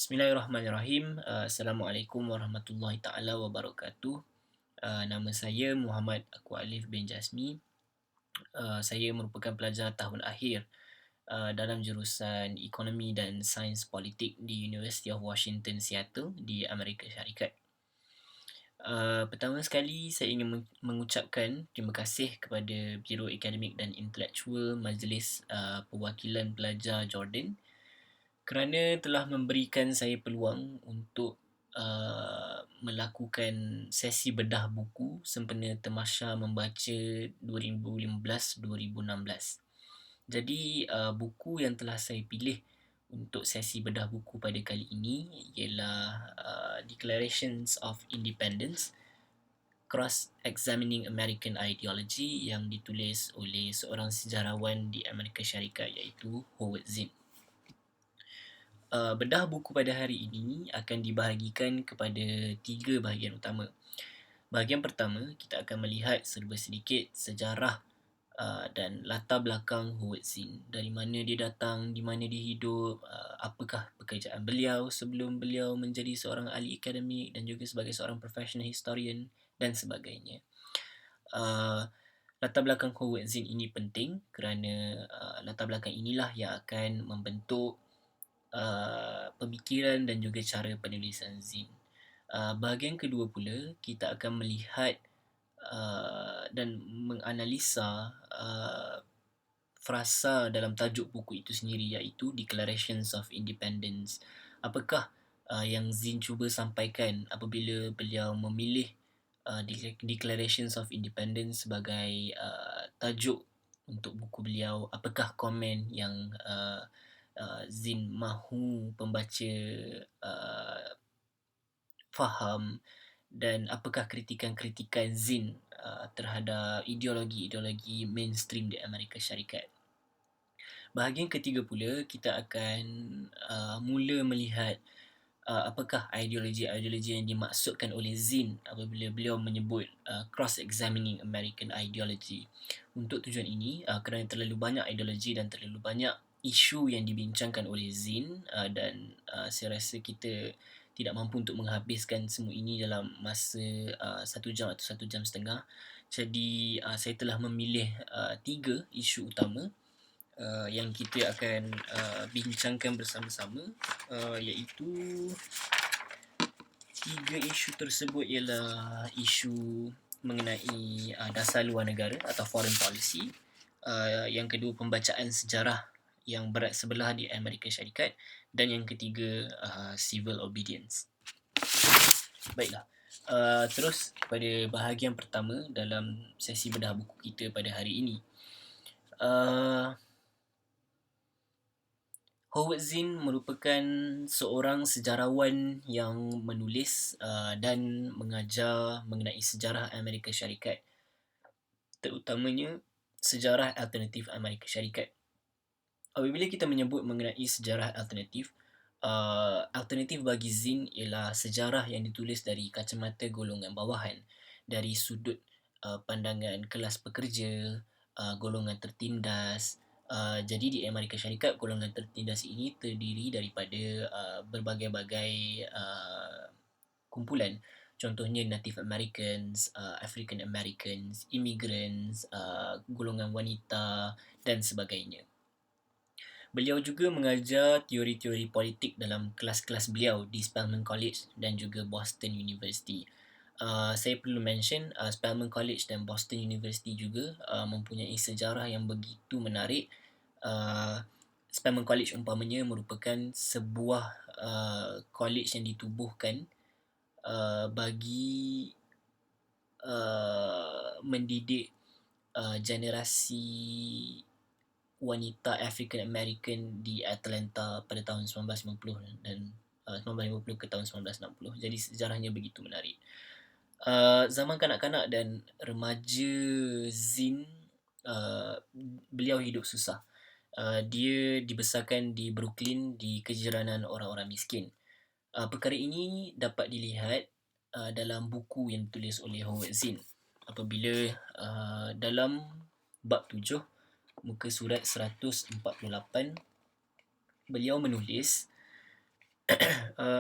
Bismillahirrahmanirrahim. Assalamualaikum warahmatullahi taala wabarakatuh. Nama saya Muhammad Aku Alif bin Jasmi. Saya merupakan pelajar tahun akhir dalam jurusan Ekonomi dan Sains Politik di University of Washington Seattle di Amerika Syarikat. Pertama sekali saya ingin mengucapkan terima kasih kepada Biro Akademik dan Intelektual Majlis Perwakilan Pelajar Jordan kerana telah memberikan saya peluang untuk melakukan sesi bedah buku sempena Temasya Membaca 2015-2016. Jadi buku yang telah saya pilih untuk sesi bedah buku pada kali ini ialah Declarations of Independence, Cross-Examining American Ideology yang ditulis oleh seorang sejarawan di Amerika Syarikat iaitu Zinn. Bedah buku pada hari ini akan dibahagikan kepada 3 bahagian utama. Bahagian pertama, kita akan melihat serba sedikit sejarah dan latar belakang Zinn. Dari mana dia datang, di mana dia hidup, apakah pekerjaan beliau sebelum beliau menjadi seorang ahli akademik dan juga sebagai seorang professional historian dan sebagainya. Latar belakang Zinn ini penting kerana latar belakang inilah yang akan membentuk pemikiran dan juga cara penulisan Zinn. Bahagian kedua pula, kita akan melihat dan menganalisa frasa dalam tajuk buku itu sendiri iaitu Declarations of Independence. Apakah yang Zinn cuba sampaikan apabila beliau memilih Declarations of Independence sebagai tajuk untuk buku beliau? Apakah komen yang Zinn mahu pembaca faham, dan apakah kritikan-kritikan Zinn terhadap ideologi-ideologi mainstream di Amerika Syarikat. Bahagian ketiga pula, kita akan mula melihat apakah ideologi-ideologi yang dimaksudkan oleh Zinn apabila beliau menyebut cross-examining American ideology. Untuk tujuan ini, kerana terlalu banyak ideologi dan terlalu banyak isu yang dibincangkan oleh Zinn dan saya rasa kita tidak mampu untuk menghabiskan semua ini dalam masa 1 jam atau 1 jam setengah. Jadi saya telah memilih 3 isu utama yang kita akan bincangkan bersama-sama, iaitu 3 isu tersebut ialah isu mengenai dasar luar negara atau foreign policy, yang kedua pembacaan sejarah yang berat sebelah di Amerika Syarikat, dan yang ketiga civil obedience. Baiklah, terus pada bahagian pertama dalam sesi bedah buku kita pada hari ini. Zinn merupakan seorang sejarawan yang menulis dan mengajar mengenai sejarah Amerika Syarikat, terutamanya sejarah alternatif Amerika Syarikat. Apabila kita menyebut mengenai sejarah alternatif, alternatif bagi Zinn ialah sejarah yang ditulis dari kacamata golongan bawahan, dari sudut pandangan kelas pekerja, golongan tertindas. Jadi di Amerika Syarikat, golongan tertindas ini terdiri daripada berbagai-bagai kumpulan. Contohnya Native Americans, African Americans, immigrants, golongan wanita dan sebagainya. Beliau juga mengajar teori-teori politik dalam kelas-kelas beliau di Spelman College dan juga Boston University. Saya perlu mention Spelman College dan Boston University juga mempunyai sejarah yang begitu menarik. Spelman College umpamanya merupakan sebuah college yang ditubuhkan bagi mendidik generasi wanita African American di Atlanta pada tahun 1950 dan 1950 ke tahun 1960. Jadi sejarahnya begitu menarik. Zaman kanak-kanak dan remaja Zinn, beliau hidup susah. Dia dibesarkan di Brooklyn di kejiranan orang-orang miskin. Perkara ini dapat dilihat dalam buku yang ditulis oleh Zinn. Apabila dalam bab 7 muka surat 148, beliau menulis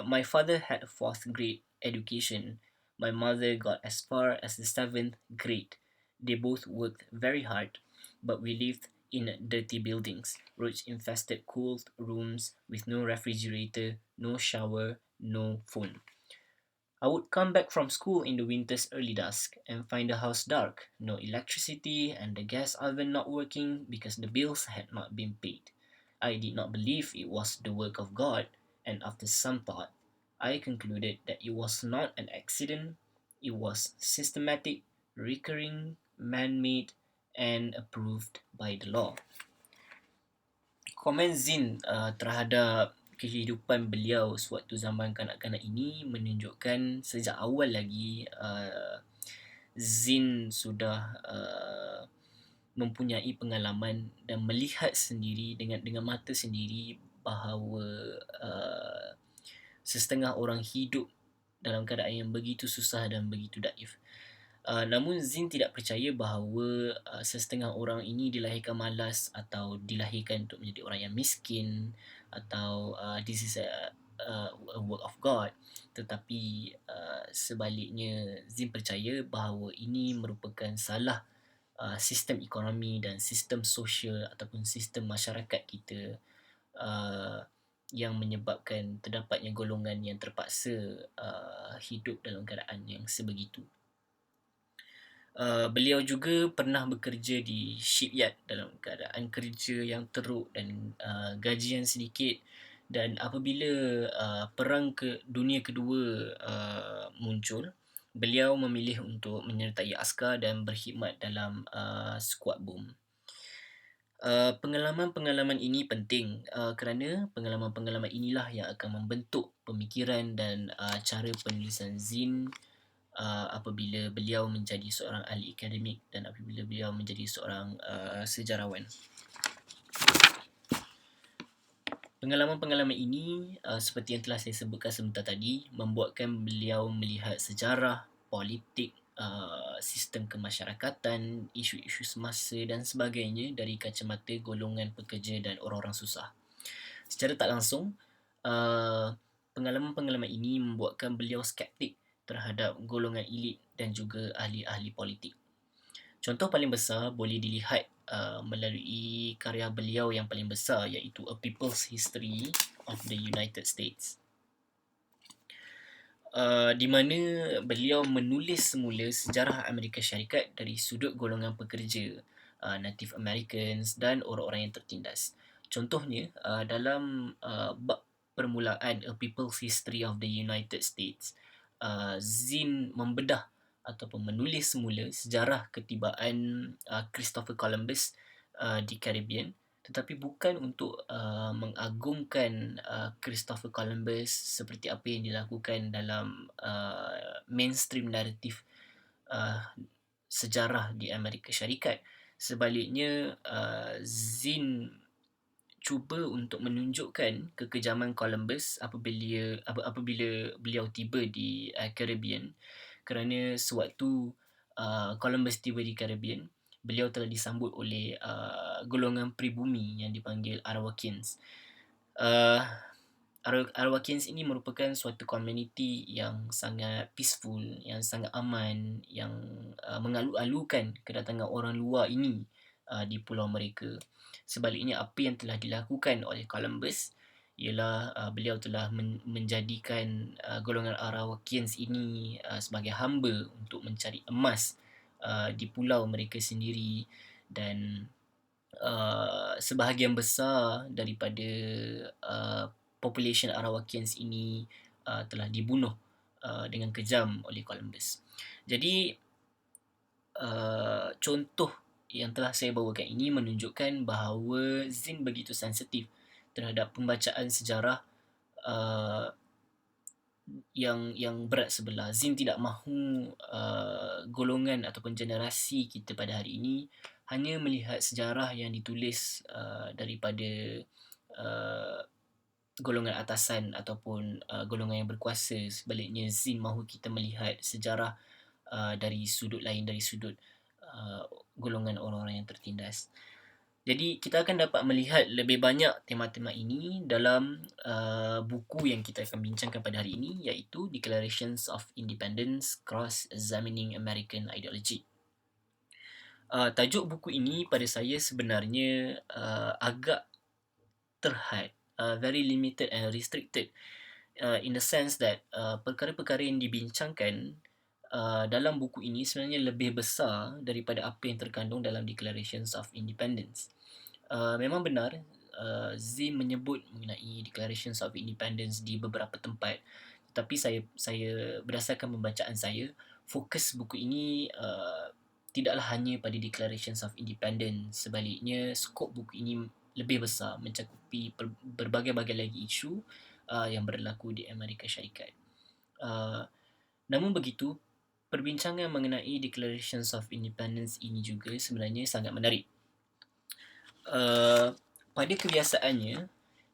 My father had a fourth grade education. My mother got as far as the seventh grade. They both worked very hard, but we lived in dirty buildings, roach infested cold rooms with no refrigerator, no shower, no phone. I would come back from school in the winter's early dusk and find the house dark, no electricity, and the gas oven not working because the bills had not been paid. I did not believe it was the work of God, and after some thought, I concluded that it was not an accident, it was systematic, recurring, man made, and approved by the law. Komen Zinn terhadap kehidupan beliau sewaktu zaman kanak-kanak ini menunjukkan sejak awal lagi Zinn sudah mempunyai pengalaman dan melihat sendiri dengan mata sendiri bahawa setengah orang hidup dalam keadaan yang begitu susah dan begitu daif. Namun Zinn tidak percaya bahawa setengah orang ini dilahirkan malas atau dilahirkan untuk menjadi orang yang miskin atau this is a work of God, tetapi sebaliknya Zinn percaya bahawa ini merupakan salah sistem ekonomi dan sistem sosial ataupun sistem masyarakat kita yang menyebabkan terdapatnya golongan yang terpaksa hidup dalam keadaan yang sebegitu. Beliau juga pernah bekerja di shipyard dalam keadaan kerja yang teruk dan gaji yang sedikit, dan apabila perang dunia kedua muncul, beliau memilih untuk menyertai askar dan berkhidmat dalam skuad bom. Pengalaman-pengalaman ini penting kerana pengalaman-pengalaman inilah yang akan membentuk pemikiran dan cara penulisan Zinn apabila beliau menjadi seorang ahli akademik dan apabila beliau menjadi seorang sejarawan. Pengalaman-pengalaman ini seperti yang telah saya sebutkan sebentar tadi membuatkan beliau melihat sejarah, politik, sistem kemasyarakatan, isu-isu semasa dan sebagainya dari kacamata golongan pekerja dan orang-orang susah. Secara tak langsung, pengalaman-pengalaman ini membuatkan beliau skeptik terhadap golongan elit dan juga ahli-ahli politik. Contoh paling besar boleh dilihat melalui karya beliau yang paling besar, iaitu A People's History of the United States, di mana beliau menulis semula sejarah Amerika Syarikat dari sudut golongan pekerja, Native Americans dan orang-orang yang tertindas. Contohnya, dalam bab permulaan A People's History of the United States, Zinn membedah ataupun menulis semula sejarah ketibaan Christopher Columbus di Caribbean, tetapi bukan untuk mengagungkan Christopher Columbus seperti apa yang dilakukan dalam mainstream naratif sejarah di Amerika Syarikat. Sebaliknya, Zinn cuba untuk menunjukkan kekejaman Columbus apabila beliau tiba di Caribbean, kerana sewaktu Columbus tiba di Caribbean, beliau telah disambut oleh golongan pribumi yang dipanggil Arawakians. Arawakians ini merupakan suatu komuniti yang sangat peaceful, yang sangat aman, yang mengalu-alukan kedatangan orang luar ini di pulau mereka. Sebaliknya, apa yang telah dilakukan oleh Columbus ialah beliau telah menjadikan golongan Arawakians ini sebagai hamba untuk mencari emas di pulau mereka sendiri, dan sebahagian besar daripada population Arawakians ini telah dibunuh dengan kejam oleh Columbus. Jadi contoh yang telah saya bawakan ini menunjukkan bahawa Zinn begitu sensitif terhadap pembacaan sejarah yang berat sebelah. Zinn tidak mahu golongan ataupun generasi kita pada hari ini hanya melihat sejarah yang ditulis daripada golongan atasan ataupun golongan yang berkuasa. Sebaliknya, Zinn mahu kita melihat sejarah dari sudut lain, dari sudut golongan orang-orang yang tertindas. Jadi kita akan dapat melihat lebih banyak tema-tema ini dalam buku yang kita akan bincangkan pada hari ini, iaitu Declarations of Independence Cross-Examining American Ideology. Tajuk buku ini pada saya sebenarnya agak terhad, very limited and restricted, in the sense that perkara-perkara yang dibincangkan dalam buku ini sebenarnya lebih besar daripada apa yang terkandung dalam Declarations of Independence. Memang benar, Zinn menyebut mengenai Declarations of Independence di beberapa tempat, tetapi saya berdasarkan pembacaan saya, fokus buku ini tidaklah hanya pada Declarations of Independence. Sebaliknya, skop buku ini lebih besar, mencakupi berbagai-bagai lagi isu yang berlaku di Amerika Syarikat. Namun begitu, perbincangan mengenai Declarations of Independence ini juga sebenarnya sangat menarik. Pada kebiasaannya,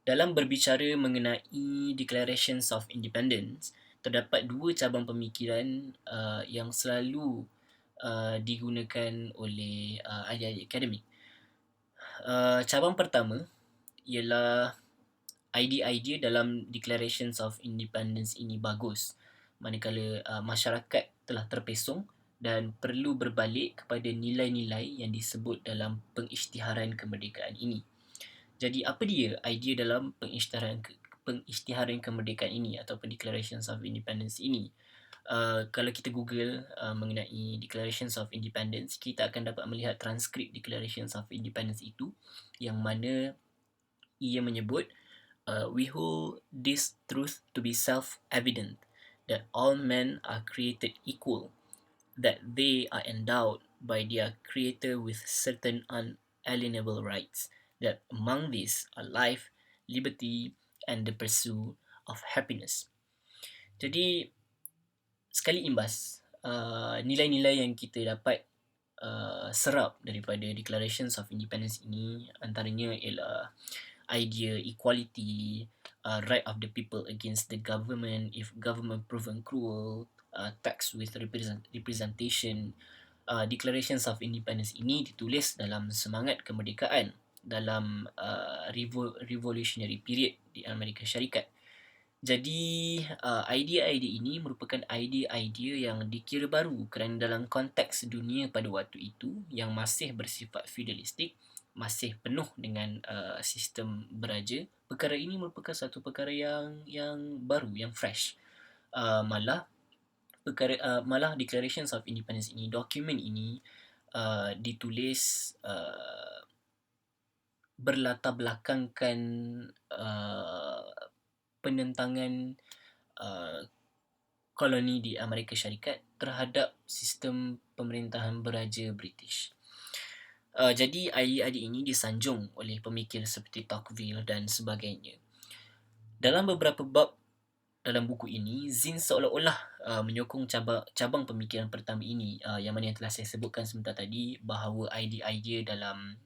dalam berbicara mengenai Declarations of Independence, terdapat dua cabang pemikiran yang selalu digunakan oleh ahli-ahli akademik. Cabang pertama ialah idea-idea dalam Declarations of Independence ini bagus, manakala masyarakat telah terpesong dan perlu berbalik kepada nilai-nilai yang disebut dalam pengisytiharan kemerdekaan ini. Jadi apa dia idea dalam pengisytiharan kemerdekaan ini ataupun Declarations of Independence ini? Kalau kita Google mengenai Declarations of Independence, kita akan dapat melihat transkrip Declarations of Independence itu, yang mana ia menyebut, we hold this truth to be self-evident, that all men are created equal, that they are endowed by their creator with certain unalienable rights, that among these are life, liberty, and the pursuit of happiness. Jadi, sekali imbas, nilai-nilai yang kita dapat serap daripada Declarations of Independence ini antaranya ialah idea equality, right of the people against the government if government proven cruel, tax with representation. Declarations of Independence ini ditulis dalam semangat kemerdekaan dalam revolutionary period di Amerika Syarikat. Jadi, idea-idea ini merupakan idea-idea yang dikira baru kerana dalam konteks dunia pada waktu itu yang masih bersifat feudalistik, masih penuh dengan sistem beraja. Perkara ini merupakan satu perkara yang baru, yang fresh. Malah Declarations of Independence ini, dokumen ini ditulis berlatar belakangkan penentangan koloni di Amerika Syarikat terhadap sistem pemerintahan beraja British. Jadi idea-idea ini disanjung oleh pemikir seperti Tocqueville dan sebagainya. Dalam beberapa bab dalam buku ini, Zinn seolah-olah menyokong cabang pemikiran pertama ini, yang mana yang telah saya sebutkan sebentar tadi, bahawa idea-idea dalam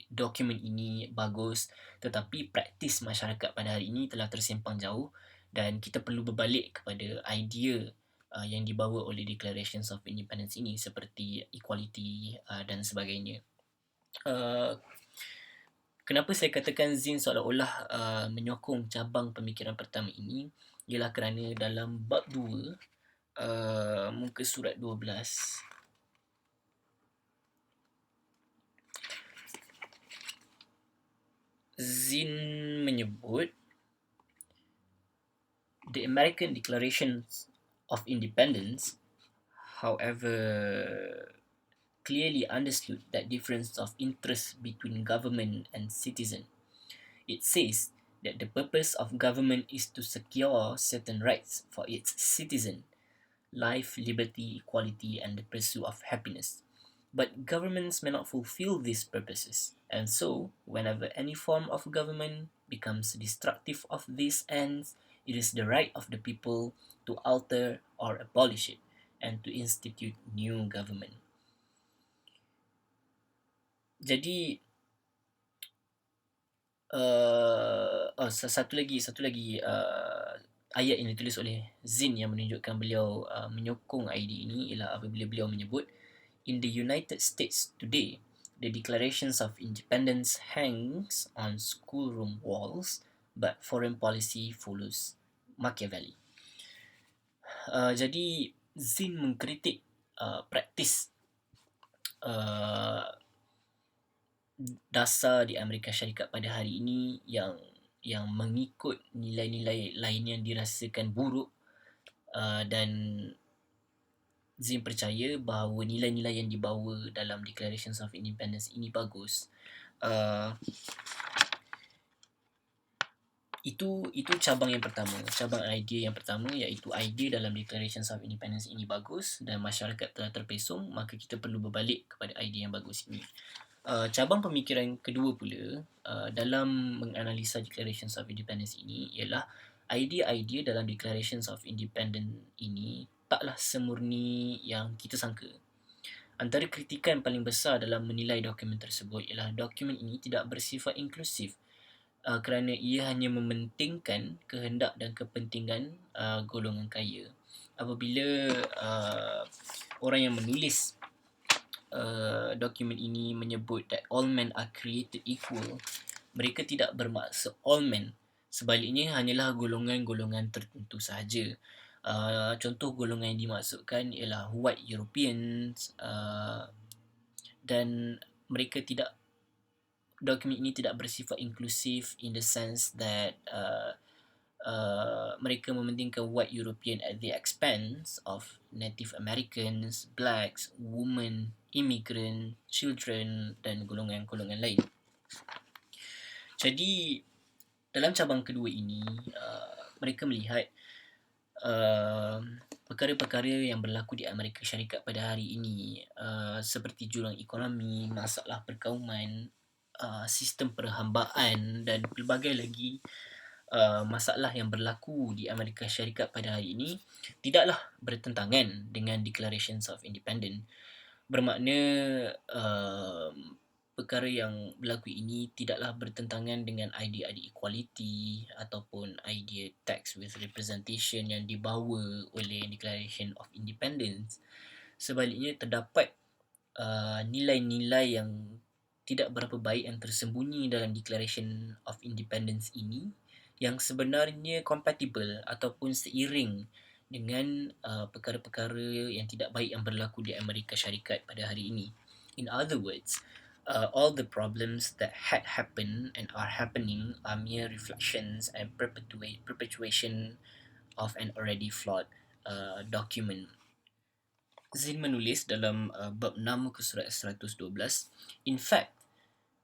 dokumen ini bagus, tetapi praktis masyarakat pada hari ini telah tersimpang jauh dan kita perlu berbalik kepada idea yang dibawa oleh Declarations of Independence ini seperti equality dan sebagainya. Kenapa saya katakan Zinn seolah-olah menyokong cabang pemikiran pertama ini ialah kerana dalam bab 2, muka surat 12, Zinn menyebut the American Declaration of Independence, however, clearly understood that difference of interest between government and citizen. It says that the purpose of government is to secure certain rights for its citizen, life, liberty, equality, and the pursuit of happiness. But governments may not fulfill these purposes, and so, whenever any form of government becomes destructive of these ends, it is the right of the people to alter or abolish it, and to institute new government. Jadi, satu lagi ayat yang ditulis oleh Zinn yang menunjukkan beliau menyokong idea ini ialah apabila beliau menyebut, in the United States today, The Declarations of Independence hangs on schoolroom walls, but foreign policy follows Machiavelli. Jadi Zinn mengkritik praktis uh, dasar di Amerika Syarikat pada hari ini yang mengikut nilai-nilai lain yang dirasakan buruk, dan Zinn percaya bahawa nilai-nilai yang dibawa dalam Declarations of Independence ini bagus. Itu cabang yang pertama, cabang idea yang pertama, iaitu idea dalam Declarations of Independence ini bagus dan masyarakat telah terpesong, maka kita perlu berbalik kepada idea yang bagus ini. Cabang pemikiran kedua pula dalam menganalisa Declarations of Independence ini ialah idea-idea dalam Declarations of Independence ini taklah semurni yang kita sangka. Antara kritikan paling besar dalam menilai dokumen tersebut ialah dokumen ini tidak bersifat inklusif, kerana ia hanya mementingkan kehendak dan kepentingan golongan kaya. Apabila orang yang menulis dokumen ini menyebut that all men are created equal, mereka tidak bermaksud all men. Sebaliknya hanyalah golongan-golongan tertentu sahaja. Contoh golongan yang dimaksudkan ialah white Europeans, dan mereka tidak, dokumen ini tidak bersifat inklusif in the sense that mereka mementingkan white European at the expense of Native Americans, blacks, women, immigrant, children dan golongan-golongan lain. Jadi dalam cabang kedua ini, mereka melihat perkara-perkara yang berlaku di Amerika Syarikat pada hari ini, seperti jurang ekonomi, masalah perkauman, sistem perhambaan dan pelbagai lagi masalah yang berlaku di Amerika Syarikat pada hari ini tidaklah bertentangan dengan Declarations of Independence. Bermakna perkara yang berlaku ini tidaklah bertentangan dengan idea-idea equality ataupun idea tax with representation yang dibawa oleh Declaration of Independence. Sebaliknya terdapat nilai-nilai yang tidak berapa baik yang tersembunyi dalam Declaration of Independence ini yang sebenarnya compatible ataupun seiring dengan perkara-perkara yang tidak baik yang berlaku di Amerika Syarikat pada hari ini. In other words, all the problems that had happened and are happening are mere reflections and perpetuation of an already flawed document. Zinn menulis dalam bab 6 muka surat 112, in fact,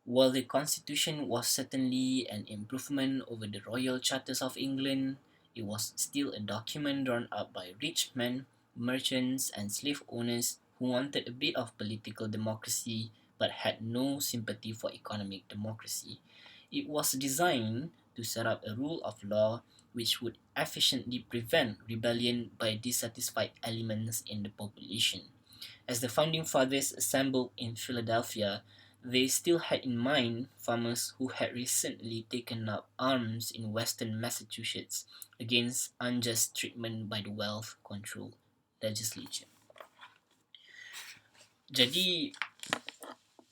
while the Constitution was certainly an improvement over the Royal Charters of England, it was still a document drawn up by rich men, merchants, and slave owners who wanted a bit of political democracy but had no sympathy for economic democracy. It was designed to set up a rule of law which would efficiently prevent rebellion by dissatisfied elements in the population. As the founding fathers assembled in Philadelphia, they still had in mind farmers who had recently taken up arms in western Massachusetts against unjust treatment by the wealth control legislature. Jadi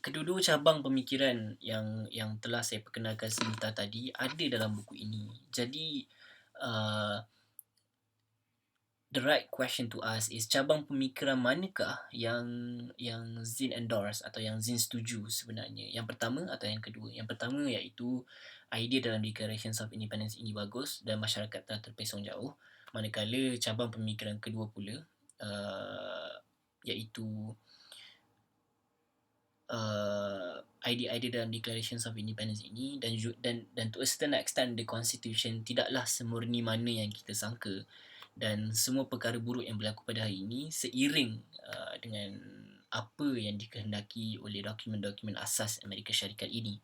kedua-dua cabang pemikiran yang telah saya perkenalkan sebentar tadi ada dalam buku ini. Jadi the right question to ask is, cabang pemikiran manakah yang Zinn endorse atau yang Zinn setuju sebenarnya? Yang pertama atau yang kedua? Yang pertama iaitu idea dalam Declarations of Independence ini bagus dan masyarakat telah terpesong jauh. Manakala cabang pemikiran kedua pula iaitu idea-idea dalam Declarations of Independence ini dan to a certain extent the Constitution tidaklah semurni mana yang kita sangka, dan semua perkara buruk yang berlaku pada hari ini seiring dengan apa yang dikehendaki oleh dokumen-dokumen asas Amerika Syarikat ini.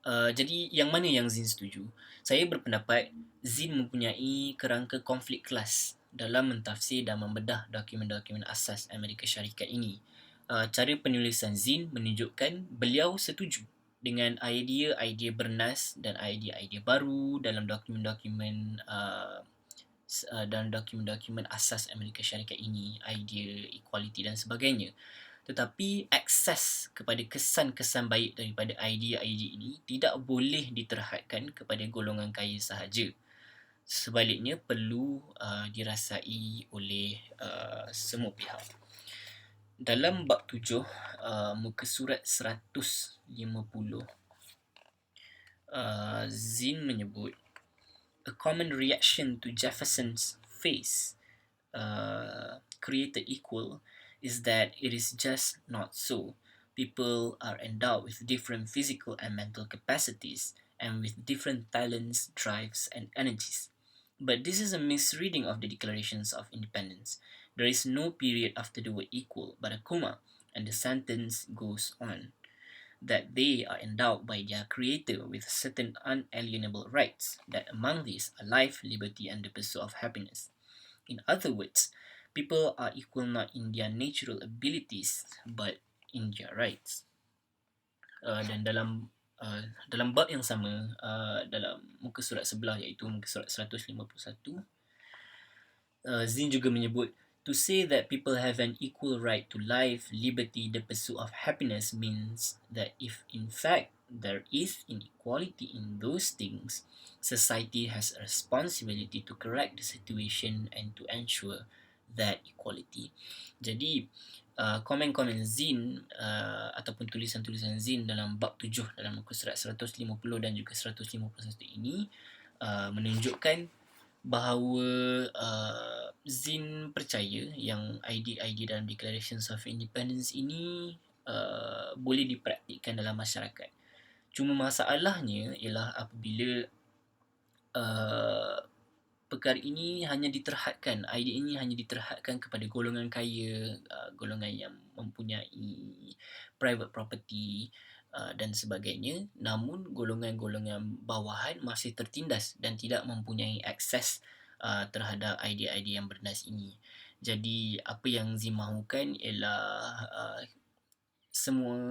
Jadi yang mana yang Zinn setuju? Saya berpendapat Zinn mempunyai kerangka konflik kelas dalam mentafsir dan membedah dokumen-dokumen asas Amerika Syarikat ini. Cara penulisan Zinn menunjukkan beliau setuju dengan idea-idea bernas dan idea-idea baru dalam dokumen-dokumen dan dokumen-dokumen asas Amerika Syarikat ini, idea equality dan sebagainya. Tetapi akses kepada kesan-kesan baik daripada idea-idea ini tidak boleh diterhadkan kepada golongan kaya sahaja. Sebaliknya perlu dirasai oleh semua pihak. Dalam bab 7, muka surat 150, Zinn menyebut, a common reaction to Jefferson's face created equal is that it is just not so. People are endowed with different physical and mental capacities and with different talents, drives, and energies. But this is a misreading of the declarations of independence. There is no period after the word equal, but a comma, and the sentence goes on that they are endowed by their creator with certain unalienable rights, that among these are life, liberty, and the pursuit of happiness. In other words, people are equal not in their natural abilities, but in their rights. Dan dalam bab yang sama, dalam muka surat sebelah, iaitu muka surat 151, Zinn juga menyebut, to say that people have an equal right to life, liberty, the pursuit of happiness means that if in fact there is inequality in those things, society has a responsibility to correct the situation and to ensure that equality. Jadi, komen-komen Zinn ataupun tulisan-tulisan Zinn dalam bab 7 dalam muka surat 150 dan juga 151 ini menunjukkan bahawa Zinn percaya yang idea-idea dalam Declarations of Independence ini boleh dipraktikkan dalam masyarakat. Cuma masalahnya ialah apabila perkara ini hanya diterhadkan, idea ini hanya diterhadkan kepada golongan kaya, golongan yang mempunyai private property dan sebagainya, namun golongan-golongan bawahan masih tertindas dan tidak mempunyai akses terhadap idea-idea yang bernas ini. Jadi apa yang Zinn mahukan ialah semua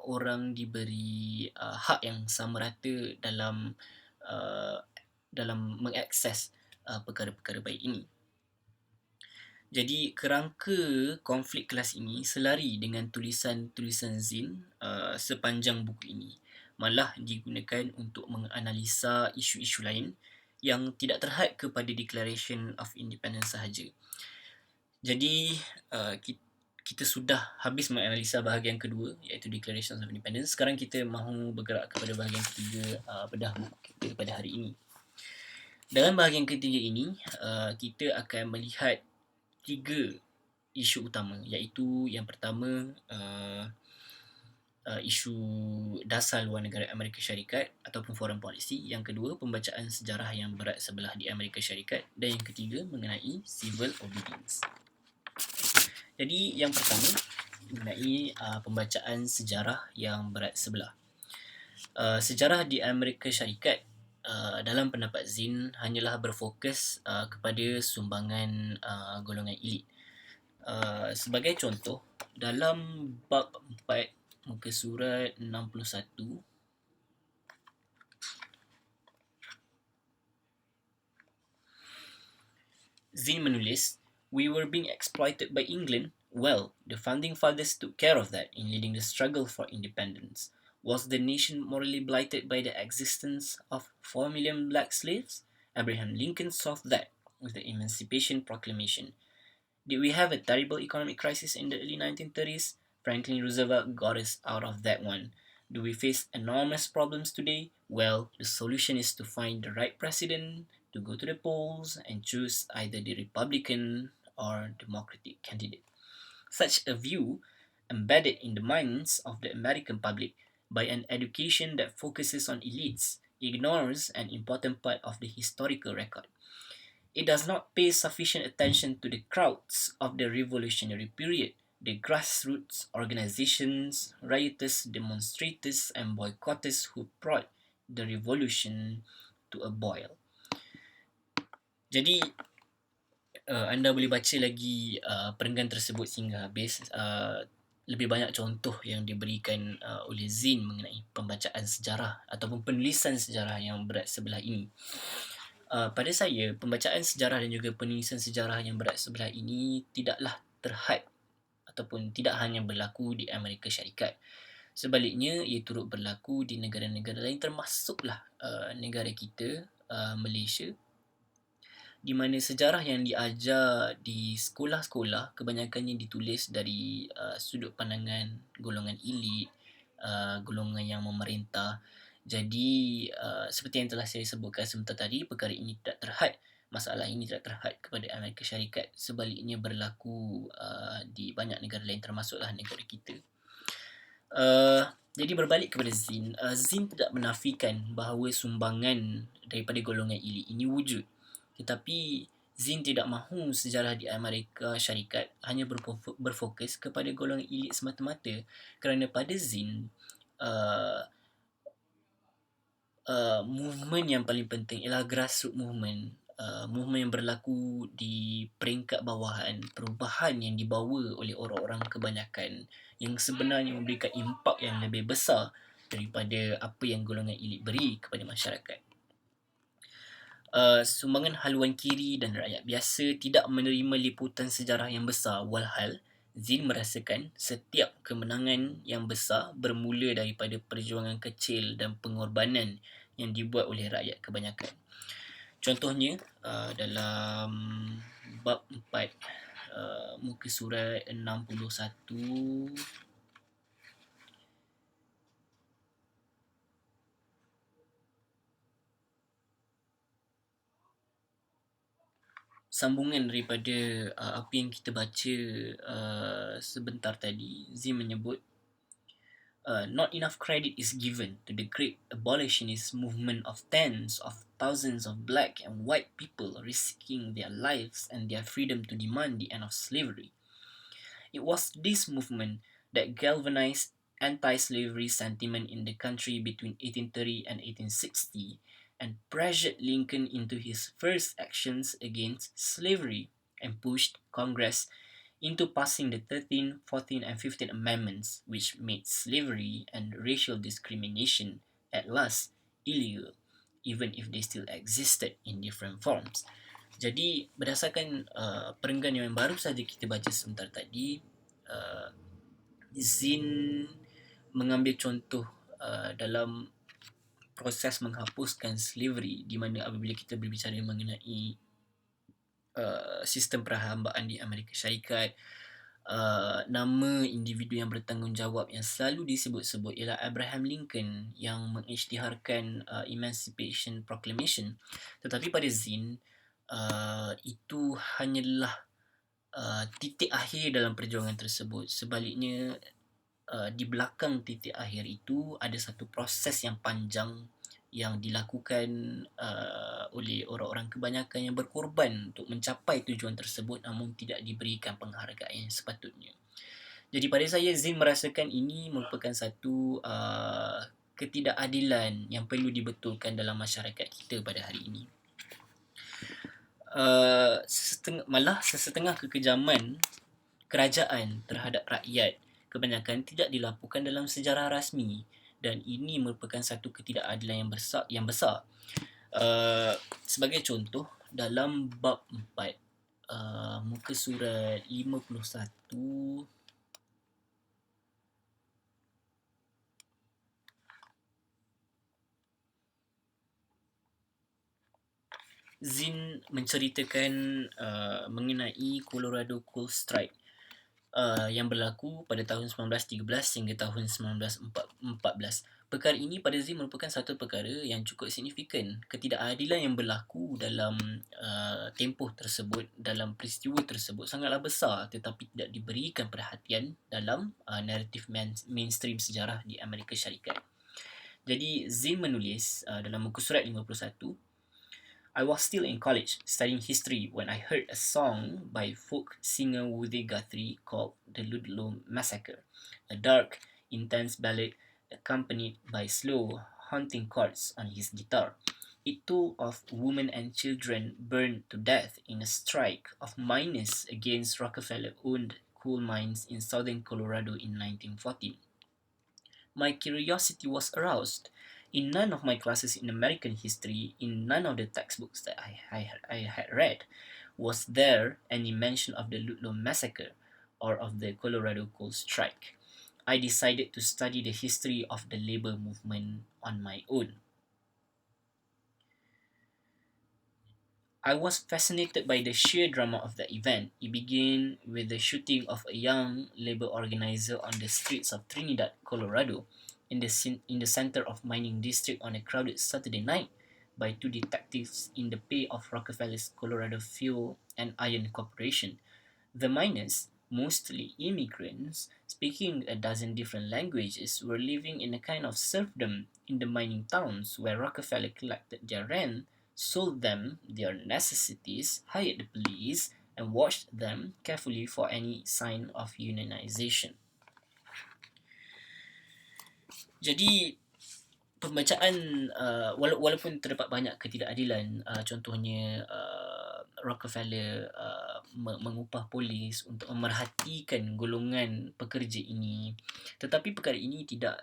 orang diberi hak yang sama rata dalam mengakses perkara-perkara baik ini. Jadi kerangka konflik kelas ini selari dengan tulisan-tulisan Zinn sepanjang buku ini, malah digunakan untuk menganalisa isu-isu lain yang tidak terhad kepada Declaration of Independence sahaja. Jadi kita sudah habis menganalisa bahagian kedua, iaitu Declaration of Independence. Sekarang kita mahu bergerak kepada bahagian ketiga bedah buku kita pada hari ini. Dalam bahagian ketiga ini, kita akan melihat 3 isu utama, iaitu yang pertama isu dasar luar negara Amerika Syarikat ataupun foreign policy, yang kedua pembacaan sejarah yang berat sebelah di Amerika Syarikat, dan yang ketiga mengenai civil obedience. Jadi yang pertama mengenai pembacaan sejarah yang berat sebelah. Sejarah di Amerika Syarikat dalam pendapat Zinn hanyalah berfokus kepada sumbangan golongan elit. Sebagai contoh, dalam bab 4 muka surat 61, Zinn menulis, we were being exploited by England. Well, the founding fathers took care of that in leading the struggle for independence. Was the nation morally blighted by the existence of 4 million black slaves? Abraham Lincoln solved that with the Emancipation Proclamation. Did we have a terrible economic crisis in the early 1930s? Franklin Roosevelt got us out of that one. Do we face enormous problems today? Well, the solution is to find the right president, to go to the polls, and choose either the Republican or Democratic candidate. Such a view, embedded in the minds of the American public by an education that focuses on elites, ignores an important part of the historical record. It does not pay sufficient attention to the crowds of the revolutionary period, the grassroots organizations, rioters, demonstrators, and boycotters who brought the revolution to a boil. Jadi, anda boleh baca lagi perenggan tersebut sehingga habis. Lebih banyak contoh yang diberikan oleh Zinn mengenai pembacaan sejarah ataupun penulisan sejarah yang berat sebelah ini. Pada saya, pembacaan sejarah dan juga penulisan sejarah yang berat sebelah ini tidaklah terhad ataupun tidak hanya berlaku di Amerika Syarikat. Sebaliknya, ia turut berlaku di negara-negara lain termasuklah negara kita, Malaysia, di mana sejarah yang diajar di sekolah-sekolah kebanyakannya ditulis dari sudut pandangan golongan elit, golongan yang memerintah. Jadi seperti yang telah saya sebutkan sebentar tadi, perkara ini tidak terhad, masalah ini tidak terhad kepada Amerika Syarikat. Sebaliknya berlaku di banyak negara lain termasuklah negara kita. Jadi berbalik kepada Zinn, Zinn tidak menafikan bahawa sumbangan daripada golongan elit ini wujud. Tetapi Zinn tidak mahu sejarah di Amerika Syarikat hanya berfokus kepada golongan elit semata-mata, kerana pada Zinn movement yang paling penting ialah grassroots movement. Movement yang berlaku di peringkat bawahan, perubahan yang dibawa oleh orang-orang kebanyakan yang sebenarnya memberikan impak yang lebih besar daripada apa yang golongan elit beri kepada masyarakat. Sumbangan haluan kiri dan rakyat biasa tidak menerima liputan sejarah yang besar, walhal Zinn merasakan setiap kemenangan yang besar bermula daripada perjuangan kecil dan pengorbanan yang dibuat oleh rakyat kebanyakan. Contohnya dalam bab 4 muka surat 61, sambungan daripada apa yang kita baca sebentar tadi. Zinn menyebut not enough credit is given to the great abolitionist movement of tens of thousands of black and white people risking their lives and their freedom to demand the end of slavery. It was this movement that galvanized anti-slavery sentiment in the country between 1830 and 1860 and pressured Lincoln into his first actions against slavery and pushed Congress into passing the 13th, 14th, and 15th Amendments, which made slavery and racial discrimination at last illegal, even if they still existed in different forms. Jadi, berdasarkan perenggan yang baru saja kita baca sebentar tadi, Zinn mengambil contoh dalam proses menghapuskan slavery, di mana apabila kita berbicara mengenai sistem perhambaan di Amerika Syarikat, nama individu yang bertanggungjawab yang selalu disebut-sebut ialah Abraham Lincoln yang mengisytiharkan Emancipation Proclamation. Tetapi pada Zinn, itu hanyalah titik akhir dalam perjuangan tersebut. Sebaliknya, di belakang titik akhir itu ada satu proses yang panjang yang dilakukan oleh orang-orang kebanyakan yang berkorban untuk mencapai tujuan tersebut, namun tidak diberikan penghargaan yang sepatutnya. Jadi pada saya, Zinn merasakan ini merupakan satu ketidakadilan yang perlu dibetulkan dalam masyarakat kita pada hari ini. Malah sesetengah kekejaman kerajaan terhadap rakyat kebanyakan tidak dilaporkan dalam sejarah rasmi, dan ini merupakan satu ketidakadilan yang besar. Sebagai contoh, dalam bab 4 muka surat 51, Zinn menceritakan mengenai Colorado Coal Strike yang berlaku pada tahun 1913 hingga tahun 1914. Perkara ini pada Zinn merupakan satu perkara yang cukup signifikan. Ketidakadilan yang berlaku dalam tempoh tersebut, dalam peristiwa tersebut sangatlah besar, tetapi tidak diberikan perhatian dalam naratif mainstream sejarah di Amerika Syarikat. Jadi Zinn menulis dalam muka surat 51, I was still in college studying history when I heard a song by folk singer Woody Guthrie called The Ludlow Massacre, a dark, intense ballad accompanied by slow, haunting chords on his guitar. It told of women and children burned to death in a strike of miners against Rockefeller-owned coal mines in southern Colorado in 1914. My curiosity was aroused. In none of my classes in American history, in none of the textbooks that I had read, was there any mention of the Ludlow Massacre, or of the Colorado Coal Strike, I decided to study the history of the labor movement on my own. I was fascinated by the sheer drama of the event. It began with the shooting of a young labor organizer on the streets of Trinidad, Colorado, in the center of mining district on a crowded Saturday night by two detectives in the pay of Rockefeller's Colorado Fuel and Iron Corporation. The miners, mostly immigrants, speaking a dozen different languages, were living in a kind of serfdom in the mining towns where Rockefeller collected their rent, sold them their necessities, hired the police, and watched them carefully for any sign of unionization. Jadi, pembacaan walaupun terdapat banyak ketidakadilan, contohnya Rockefeller mengupah polis untuk memerhatikan golongan pekerja ini, tetapi perkara ini tidak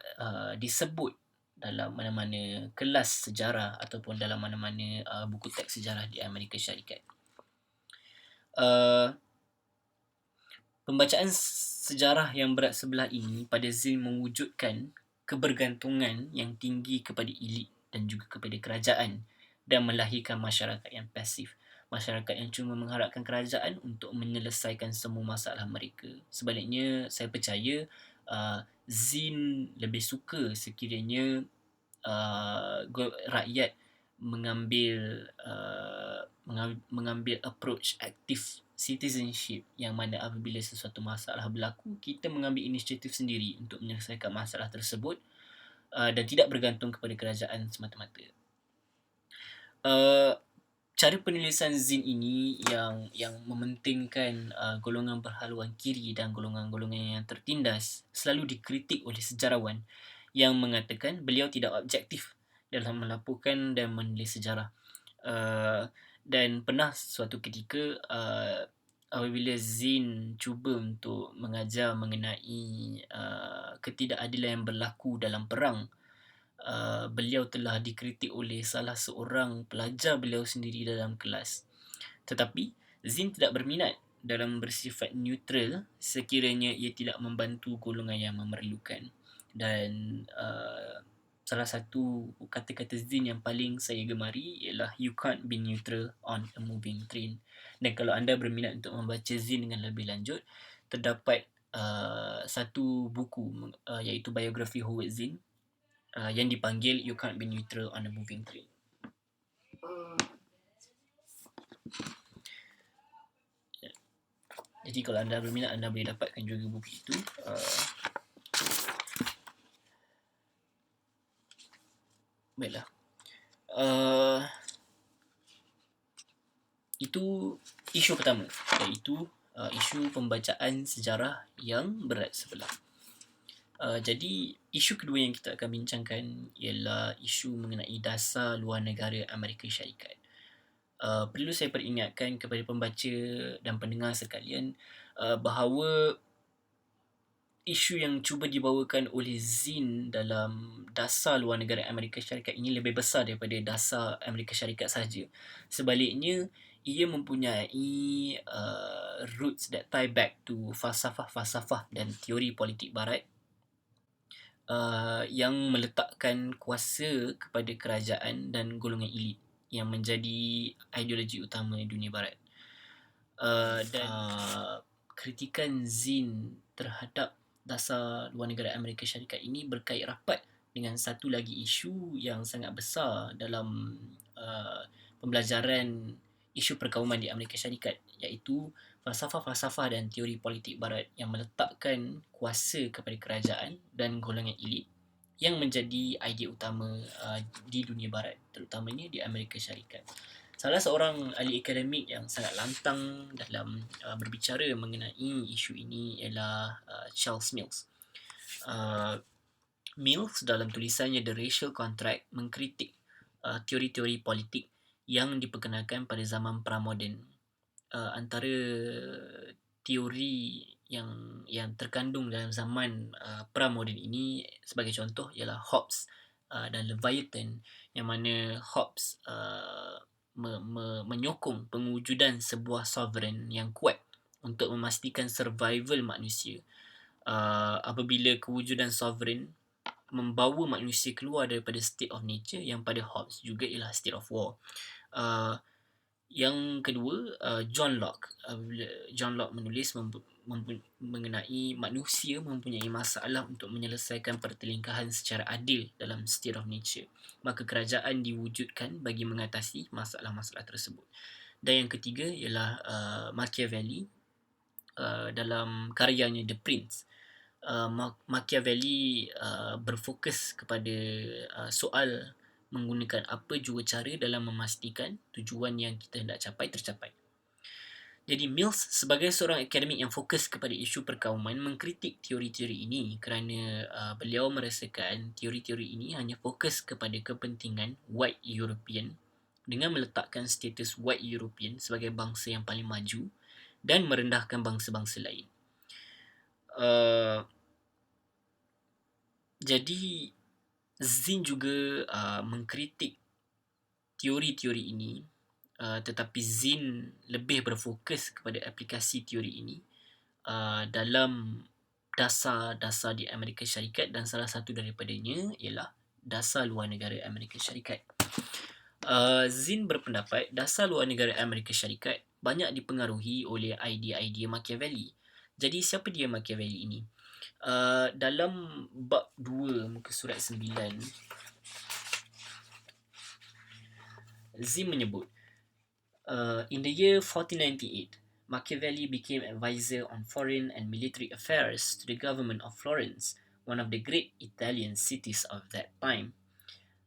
disebut dalam mana-mana kelas sejarah ataupun dalam mana-mana buku teks sejarah di Amerika Syarikat. Pembacaan sejarah yang berat sebelah ini pada Zinn mewujudkan kebergantungan yang tinggi kepada elit dan juga kepada kerajaan dan melahirkan masyarakat yang pasif. Masyarakat yang cuma mengharapkan kerajaan untuk menyelesaikan semua masalah mereka. Sebaliknya, saya percaya Zinn lebih suka sekiranya rakyat mengambil approach aktif citizenship, yang mana apabila sesuatu masalah berlaku, kita mengambil inisiatif sendiri untuk menyelesaikan masalah tersebut dan tidak bergantung kepada kerajaan semata-mata. Cara penulisan Zinn ini yang mementingkan golongan berhaluan kiri dan golongan-golongan yang tertindas selalu dikritik oleh sejarawan yang mengatakan beliau tidak objektif dalam melaporkan dan menulis sejarah. Dan pernah suatu ketika apabila Zinn cuba untuk mengajar mengenai ketidakadilan yang berlaku dalam perang, beliau telah dikritik oleh salah seorang pelajar beliau sendiri dalam kelas. Tetapi Zinn tidak berminat dalam bersifat neutral sekiranya ia tidak membantu golongan yang memerlukan. Dan salah satu kata-kata Zinn yang paling saya gemari ialah "You can't be neutral on a moving train". Dan kalau anda berminat untuk membaca Zinn dengan lebih lanjut, terdapat satu buku iaitu biografi Howard Zinn yang dipanggil "You Can't Be Neutral on a Moving Train". Jadi kalau anda berminat, anda boleh dapatkan juga buku itu. Baiklah. Itu isu pertama, iaitu isu pembacaan sejarah yang berat sebelah. Jadi isu kedua yang kita akan bincangkan ialah isu mengenai dasar luar negara Amerika Syarikat. Perlu saya peringatkan kepada pembaca dan pendengar sekalian bahawa isu yang cuba dibawakan oleh Zinn dalam dasar luar negara Amerika Syarikat ini lebih besar daripada dasar Amerika Syarikat sahaja. Sebaliknya, ia mempunyai roots that tie back to falsafah-falsafah dan teori politik barat yang meletakkan kuasa kepada kerajaan dan golongan elit yang menjadi ideologi utama dunia barat. Dan kritikan Zinn terhadap dasar luar negara Amerika Syarikat ini berkait rapat dengan satu lagi isu yang sangat besar dalam pembelajaran isu perkauman di Amerika Syarikat, iaitu falsafah-falsafah dan teori politik barat yang meletakkan kuasa kepada kerajaan dan golongan elit yang menjadi idea utama di dunia barat, terutamanya di Amerika Syarikat. Salah seorang ahli akademik yang sangat lantang dalam berbicara mengenai isu ini ialah Charles Mills. Mills dalam tulisannya The Racial Contract mengkritik teori-teori politik yang diperkenalkan pada zaman pramoden. Antara teori yang terkandung dalam zaman pramoden ini sebagai contoh ialah Hobbes dan Leviathan, yang mana Hobbes menyokong pengujudan sebuah sovereign yang kuat untuk memastikan survival manusia apabila kewujudan sovereign membawa manusia keluar daripada state of nature yang pada Hobbes juga ialah state of war. Uh, yang kedua, John Locke menulis mengenai manusia mempunyai masalah untuk menyelesaikan pertelingkahan secara adil dalam state of nature. Maka kerajaan diwujudkan bagi mengatasi masalah-masalah tersebut. Dan yang ketiga ialah Machiavelli dalam karyanya The Prince. Machiavelli berfokus kepada soal menggunakan apa jua cara dalam memastikan tujuan yang kita hendak capai tercapai. Jadi Mills sebagai seorang akademik yang fokus kepada isu perkauman mengkritik teori-teori ini kerana beliau merasakan teori-teori ini hanya fokus kepada kepentingan white European dengan meletakkan status white European sebagai bangsa yang paling maju dan merendahkan bangsa-bangsa lain. Jadi Zinn juga mengkritik teori-teori ini, tetapi Zinn lebih berfokus kepada aplikasi teori ini dalam dasar-dasar di Amerika Syarikat, dan salah satu daripadanya ialah dasar luar negara Amerika Syarikat. Zinn berpendapat dasar luar negara Amerika Syarikat banyak dipengaruhi oleh idea-idea Machiavelli. Jadi siapa dia Machiavelli ini? Dalam bab 2 muka surat 9, Zinn menyebut, in the year 1498, Machiavelli became advisor on foreign and military affairs to the government of Florence, one of the great Italian cities of that time.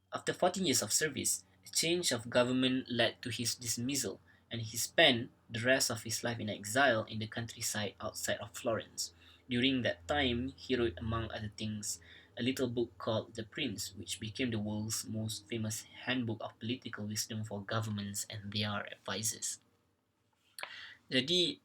After 14 years of service, a change of government led to his dismissal, and he spent the rest of his life in exile in the countryside outside of Florence. During that time, he wrote, among other things, a little book called The Prince, which became the world's most famous handbook of political wisdom for governments and their advisors. Jadi,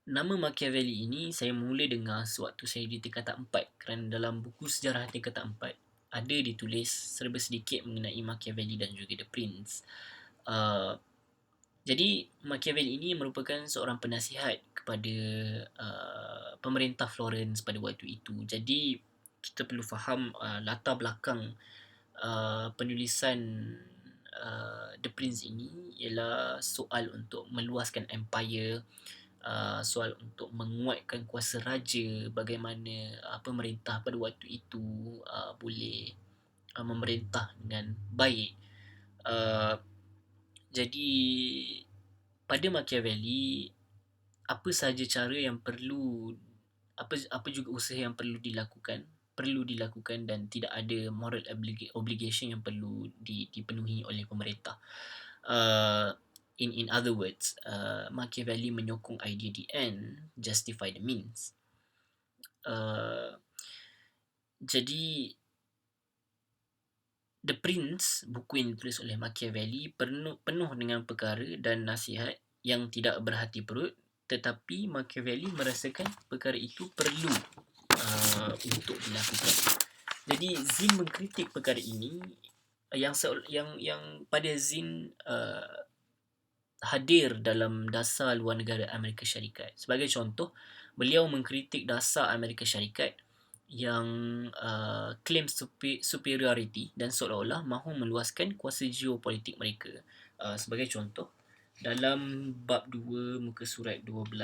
nama Machiavelli ini saya mula dengar sewaktu saya di tingkatan 4, kerana dalam buku sejarah tingkatan 4 ada ditulis serba sedikit mengenai Machiavelli dan juga The Prince. Jadi Machiavelli ini merupakan seorang penasihat kepada pemerintah Florence pada waktu itu. Jadi kita perlu faham latar belakang penulisan The Prince ini ialah soal untuk meluaskan empire, soal untuk menguatkan kuasa raja, bagaimana pemerintah pada waktu itu boleh memerintah dengan baik. Jadi pada Machiavelli, apa sahaja cara yang perlu, apa juga usaha yang perlu dilakukan dan tidak ada moral obligation yang perlu dipenuhi oleh pemerintah. In other words, Machiavelli menyokong idea the end justify the means. Jadi The Prince, buku yang ditulis oleh Machiavelli, penuh dengan perkara dan nasihat yang tidak berhati perut, tetapi Machiavelli merasakan perkara itu perlu untuk dilakukan. Jadi Zinn mengkritik perkara ini yang pada Zinn hadir dalam dasar luar negara Amerika Syarikat. Sebagai contoh, beliau mengkritik dasar Amerika Syarikat yang claim superiority dan seolah-olah mahu meluaskan kuasa geopolitik mereka. Sebagai contoh, dalam bab 2 muka surat 12,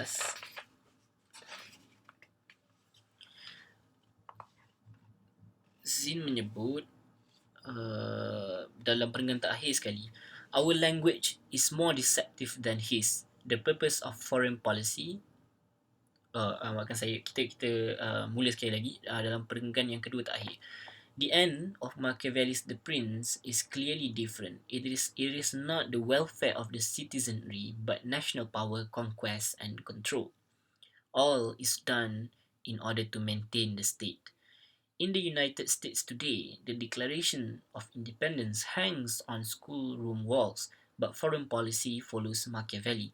Zinn menyebut dalam perenggan terakhir sekali, our language is more deceptive than his. The purpose of foreign policy, kita mula sekali lagi dalam perenggan yang kedua terakhir. The end of Machiavelli's The Prince is clearly different. It is not the welfare of the citizenry, but national power, conquest, and control. All is done in order to maintain the state. In the United States today, the Declaration of Independence hangs on schoolroom walls, but foreign policy follows Machiavelli.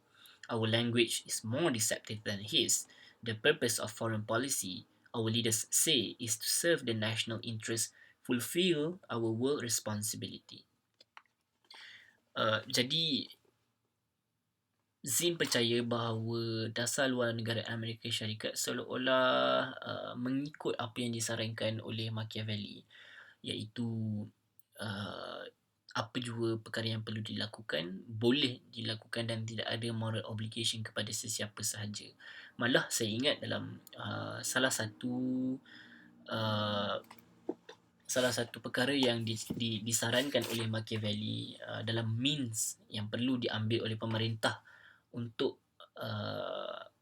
Our language is more deceptive than his. The purpose of foreign policy, our leaders say, is to serve the national interest, fulfill our world responsibility. Jadi Zinn percaya bahawa dasar luar negara Amerika Syarikat seolah-olah mengikut apa yang disarankan oleh Machiavelli, iaitu uh, apa jua perkara yang perlu dilakukan boleh dilakukan dan tidak ada moral obligation kepada sesiapa sahaja. Malah saya ingat dalam uh, salah satu perkara yang disarankan oleh Machiavelli dalam means yang perlu diambil oleh pemerintah untuk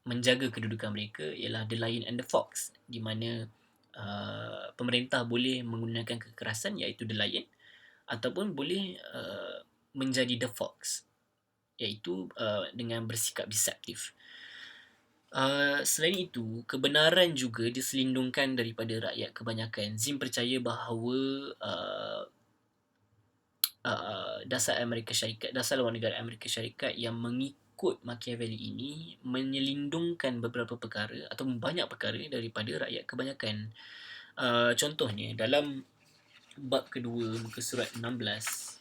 menjaga kedudukan mereka ialah the lion and the fox, di mana pemerintah boleh menggunakan kekerasan iaitu the lion, ataupun boleh menjadi the fox, iaitu dengan bersikap deceptif. Selain itu, kebenaran juga diselindungkan daripada rakyat kebanyakan. Zinn percaya bahawa dasar luar negara Amerika Syarikat yang mengikut Machiavelli ini menyelindungkan beberapa perkara atau banyak perkara daripada rakyat kebanyakan. Contohnya dalam bab kedua muka surat 16,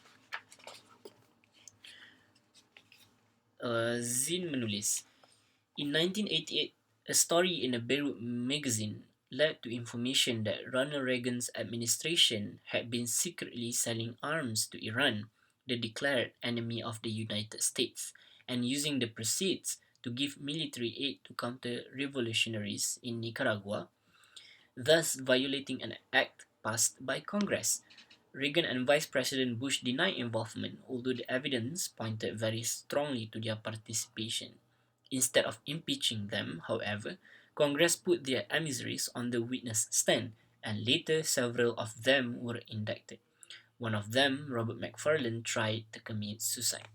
Zinn menulis, in 1988, a story in a Beirut magazine led to information that Ronald Reagan's administration had been secretly selling arms to Iran, the declared enemy of the United States, and using the proceeds to give military aid to counter-revolutionaries in Nicaragua, thus violating an act passed by Congress. Reagan and Vice President Bush denied involvement, although the evidence pointed very strongly to their participation. Instead of impeaching them, however, Congress put their emissaries on the witness stand, and later several of them were indicted. One of them, Robert McFarlane, tried to commit suicide.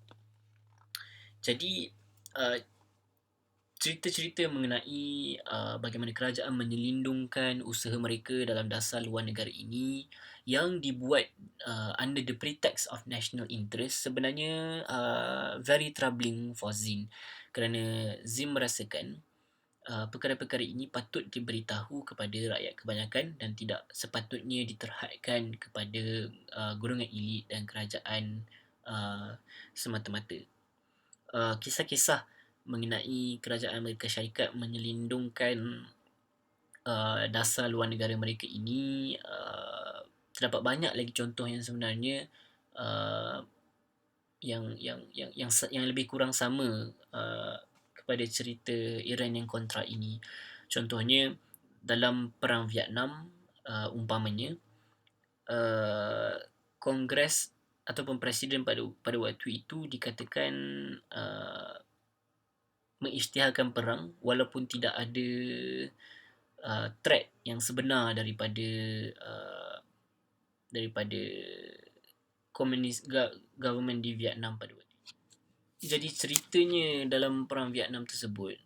Jadi, cerita-cerita mengenai bagaimana kerajaan menyelindungkan usaha mereka dalam dasar luar negara ini yang dibuat under the pretext of national interest sebenarnya very troubling for Zinn, kerana Zinn merasakan perkara-perkara ini patut diberitahu kepada rakyat kebanyakan dan tidak sepatutnya diterhadkan kepada golongan elit dan kerajaan semata-mata. Kisah-kisah mengenai kerajaan Amerika Syarikat menyelindungkan dasar luar negara mereka ini, terdapat banyak lagi contoh yang sebenarnya yang lebih kurang sama kepada cerita Iran yang kontra ini. Contohnya dalam perang Vietnam, umpamanya Kongres ataupun presiden pada waktu itu dikatakan mengisytiharkan perang walaupun tidak ada threat yang sebenar daripada komunis government di Vietnam pada waktu itu. Jadi ceritanya dalam perang Vietnam tersebut,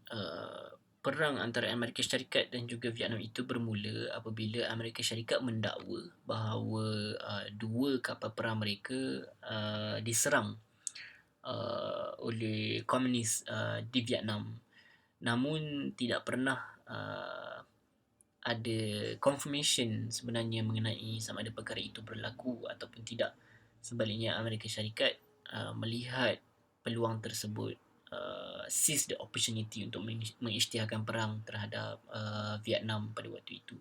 perang antara Amerika Syarikat dan juga Vietnam itu bermula apabila Amerika Syarikat mendakwa bahawa dua kapal perang mereka diserang oleh komunis di Vietnam. Namun tidak pernah ada confirmation sebenarnya mengenai sama ada perkara itu berlaku ataupun tidak. Sebaliknya, Amerika Syarikat melihat peluang tersebut, seize the opportunity untuk mengisytiharkan perang terhadap Vietnam pada waktu itu.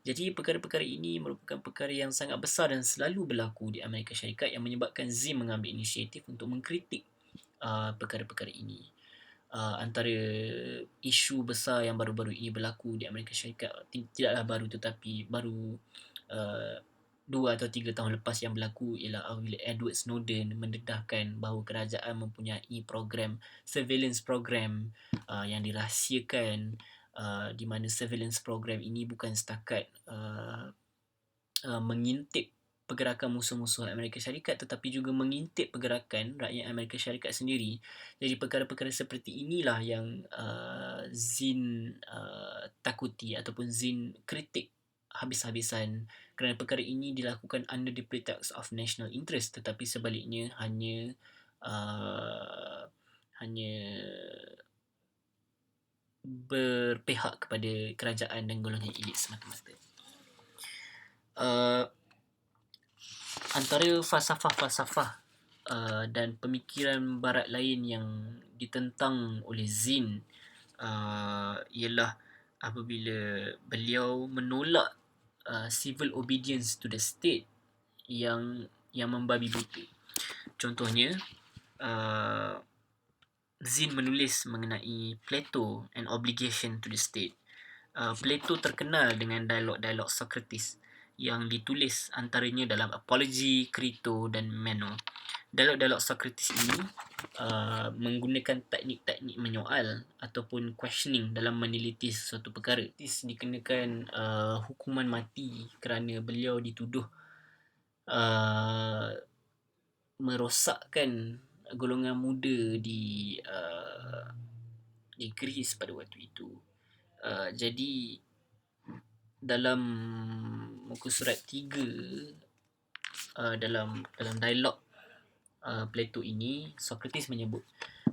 Jadi perkara-perkara ini merupakan perkara yang sangat besar dan selalu berlaku di Amerika Syarikat yang menyebabkan Zinn mengambil inisiatif untuk mengkritik perkara-perkara ini. Antara isu besar yang baru-baru ini berlaku di Amerika Syarikat, tidaklah baru tetapi baru 2 atau 3 tahun lepas yang berlaku, ialah apabila Edward Snowden mendedahkan bahawa kerajaan mempunyai surveillance program yang dirahsiakan, di mana surveillance program ini bukan setakat mengintip pergerakan musuh-musuh Amerika Syarikat tetapi juga mengintip pergerakan rakyat Amerika Syarikat sendiri. Jadi perkara-perkara seperti inilah yang Zinn takuti ataupun Zinn kritik habis-habisan, kerana perkara ini dilakukan under the pretext of national interest tetapi sebaliknya hanya berpihak kepada kerajaan dan golongan elit semata-mata. Antara falsafah-falsafah dan pemikiran barat lain yang ditentang oleh Zinn ialah apabila beliau menolak civil obedience to the state yang membabi buta. Contohnya, Zinn menulis mengenai Plato and obligation to the state. Plato terkenal dengan dialog-dialog Socrates yang ditulis antaranya dalam Apology, Crito dan Meno. Dialog-dialog Socrates ini menggunakan teknik-teknik menyoal ataupun questioning dalam meneliti sesuatu perkara. Socrates dikenakan hukuman mati kerana beliau dituduh merosakkan golongan muda di Greece pada waktu itu. Jadi dalam muka surat 3 dalam dialog Plato ini, Socrates menyebut,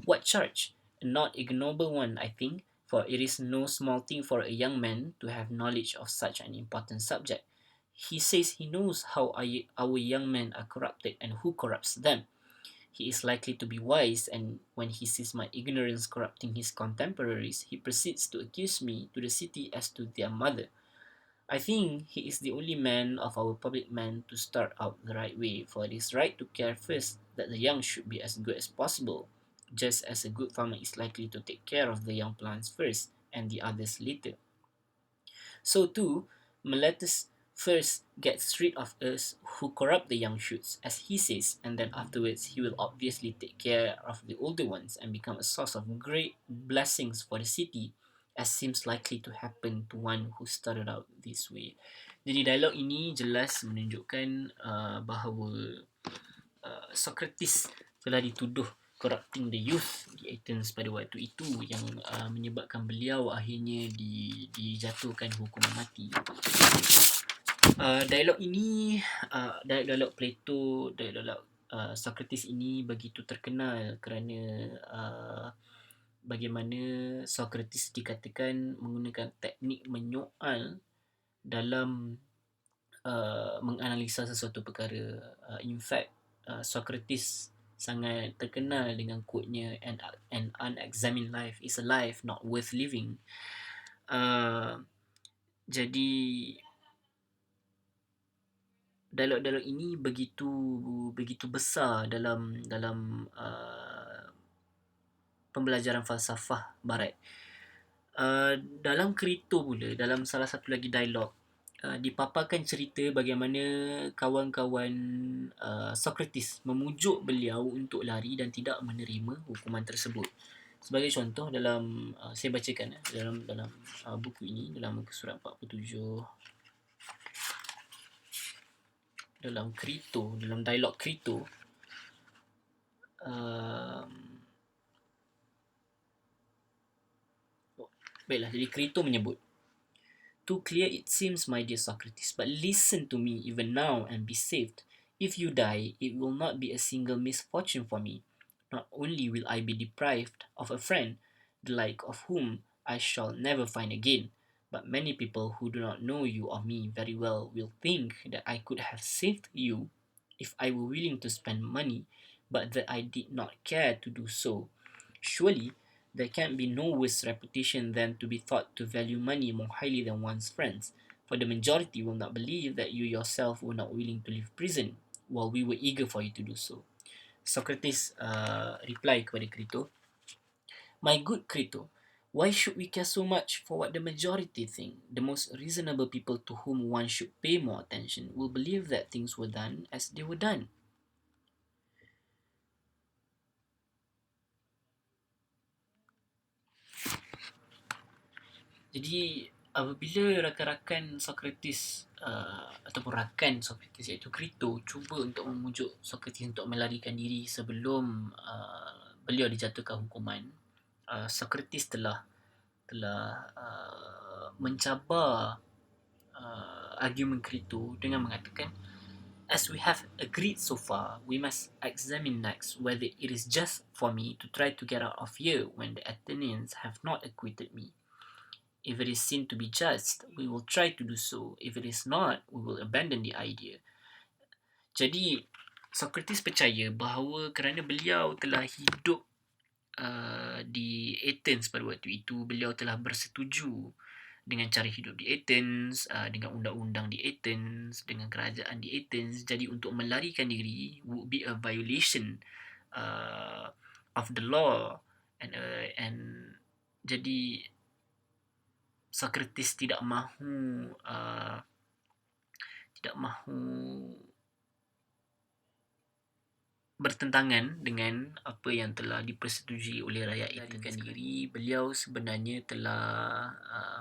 "What charge? A not ignoble one, I think, for it is no small thing for a young man to have knowledge of such an important subject. He says he knows how our young men are corrupted and who corrupts them. He is likely to be wise, and when he sees my ignorance corrupting his contemporaries, he proceeds to accuse me to the city as to their mother. I think he is the only man of our public men to start out the right way, for it is right to care first that the young should be as good as possible, just as a good farmer is likely to take care of the young plants first and the others later. So too, Meletus first gets rid of us who corrupt the young shoots, as he says, and then afterwards he will obviously take care of the older ones and become a source of great blessings for the city, as seems likely to happen to one who started out this way." Jadi dialog ini jelas menunjukkan bahawa Socrates telah dituduh corrupting the youth di Athens pada waktu itu yang menyebabkan beliau akhirnya dijatuhkan hukuman mati. Dialog ini, dialog Plato, dialog Socrates ini begitu terkenal kerana bagaimana Socrates dikatakan menggunakan teknik menyoal dalam menganalisa sesuatu perkara. In fact, Socrates sangat terkenal dengan quote-nya, "An unexamined life is a life not worth living." Jadi dialog-dialog ini begitu besar dalam pembelajaran falsafah barat. Dalam Crito pula, dalam salah satu lagi dialog, dipaparkan cerita bagaimana kawan-kawan Socrates memujuk beliau untuk lari dan tidak menerima hukuman tersebut. Sebagai contoh, dalam saya bacakan dalam buku ini, dalam muka surat 47, dalam Crito, dalam dialog Crito, baiklah, jadi Crito menyebut, "Too clear it seems, my dear Socrates, but listen to me even now and be saved. If you die, it will not be a single misfortune for me. Not only will I be deprived of a friend, the like of whom I shall never find again, but many people who do not know you or me very well will think that I could have saved you if I were willing to spend money, but that I did not care to do so. Surely, there can be no worse reputation than to be thought to value money more highly than one's friends, for the majority will not believe that you yourself were not willing to leave prison, while we were eager for you to do so." Socrates reply kepada Crito, "My good Crito, why should we care so much for what the majority think? The most reasonable people to whom one should pay more attention will believe that things were done as they were done." Jadi apabila rakan-rakan Socrates ataupun rakan Socrates iaitu Crito cuba untuk memujuk Socrates untuk melarikan diri sebelum beliau dijatuhkan hukuman, Socrates telah mencabar argumen Crito dengan mengatakan, "As we have agreed so far, we must examine next whether it is just for me to try to get out of here when the Athenians have not acquitted me. If it is seen to be just, we will try to do so. If it is not, we will abandon the idea." Jadi Socrates percaya bahawa kerana beliau telah hidup di Athens pada waktu itu, beliau telah bersetuju dengan cara hidup di Athens, dengan undang-undang di Athens, dengan kerajaan di Athens. Jadi untuk melarikan diri would be a violation uh, of the law, and jadi Socrates tidak mahu bertentangan dengan apa yang telah dipersetujui oleh rakyat Athens. Diri beliau sebenarnya telah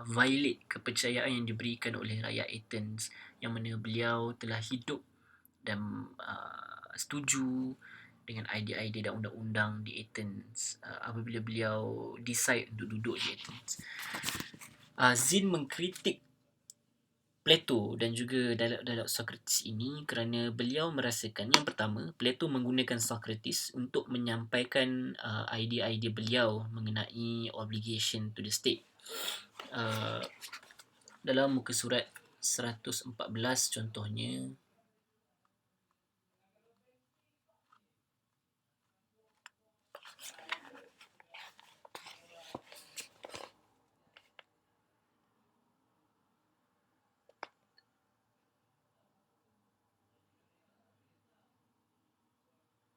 violate kepercayaan yang diberikan oleh rakyat Athens, yang mana beliau telah hidup dan setuju dengan idea-idea dan undang-undang di Athens apabila beliau decide untuk duduk di Athens. Zinn mengkritik Plato dan juga dialog-dialog Socrates ini kerana beliau merasakan, yang pertama, Plato menggunakan Socrates untuk menyampaikan idea-idea beliau mengenai obligation to the state. Dalam muka surat 114 contohnya,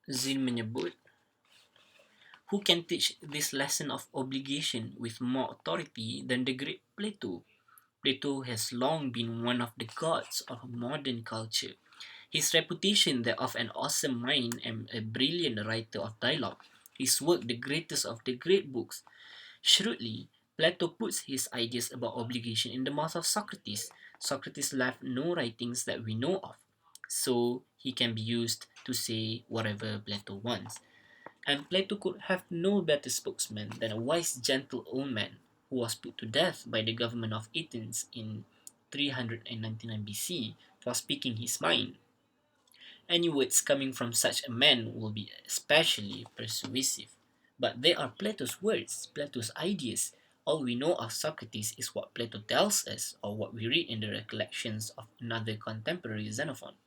Zinn menyebut, "Who can teach this lesson of obligation with more authority than the great Plato? Plato has long been one of the gods of modern culture. His reputation that of an awesome mind and a brilliant writer of dialogue, his work the greatest of the great books. Shrewdly, Plato puts his ideas about obligation in the mouth of Socrates. Socrates left no writings that we know of, so he can be used to say whatever Plato wants. And Plato could have no better spokesman than a wise, gentle old man who was put to death by the government of Athens in 399 BC for speaking his mind. Any words coming from such a man will be especially persuasive. But they are Plato's words, Plato's ideas. All we know of Socrates is what Plato tells us, or what we read in the recollections of another contemporary, Xenophon,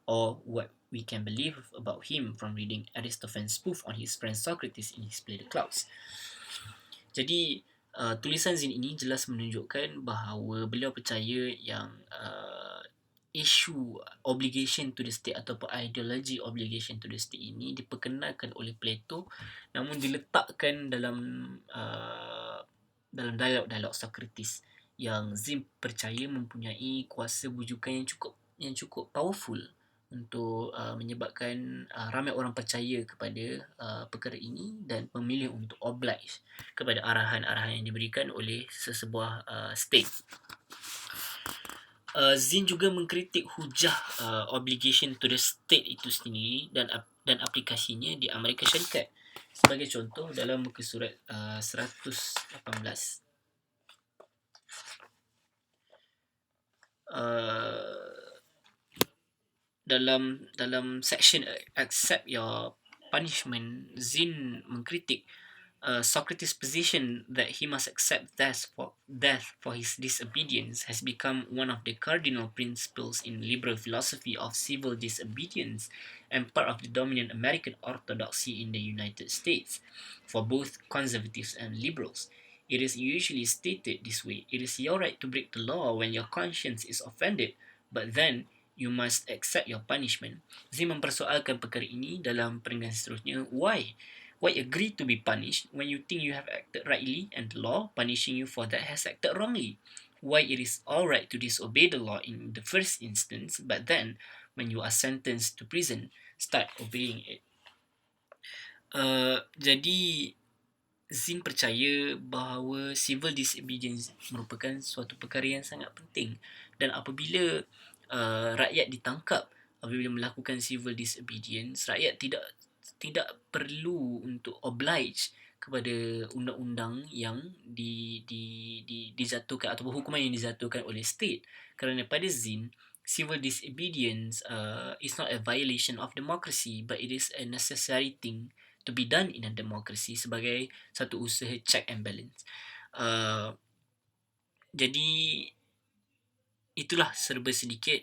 or what we can believe about him from reading Aristophanes' spoof on his friend Socrates in his play The Clouds." Jadi, tulisan Zinn ini jelas menunjukkan bahawa beliau percaya yang isu obligation to the state ataupun ideologi obligation to the state ini diperkenalkan oleh Plato, namun diletakkan dalam dialog-dialog Socrates yang Zinn percaya mempunyai kuasa bujukan yang cukup powerful untuk menyebabkan ramai orang percaya kepada perkara ini dan memilih untuk oblige kepada arahan-arahan yang diberikan oleh sesebuah state. Zinn juga mengkritik hujah obligation to the state itu sendiri dan aplikasinya di Amerika Syarikat. Sebagai contoh, dalam muka surat 118, dalam section accept your punishment, Zinn mengkritik Socrates' position that he must accept death for his disobedience has become one of the cardinal principles in liberal philosophy of civil disobedience and part of the dominant American orthodoxy in the United States for both conservatives and liberals. It is usually stated this way: it is your right to break the law when your conscience is offended, but then you must accept your punishment. Zinn mempersoalkan perkara ini dalam perenggan seterusnya. Why agree to be punished when you think you have acted rightly and the law punishing you for that has acted wrongly? Why it is all right to disobey the law in the first instance, but then when you are sentenced to prison, start obeying it. Jadi Zinn percaya bahawa civil disobedience merupakan suatu perkara yang sangat penting, dan apabila rakyat ditangkap apabila melakukan civil disobedience, rakyat tidak perlu untuk oblige kepada undang-undang yang dijatuhkan ataupun hukuman yang dijatuhkan oleh state, kerana pada Zinn, civil disobedience is not a violation of democracy, but it is a necessary thing to be done in a democracy sebagai satu usaha check and balance. Jadi itulah serba sedikit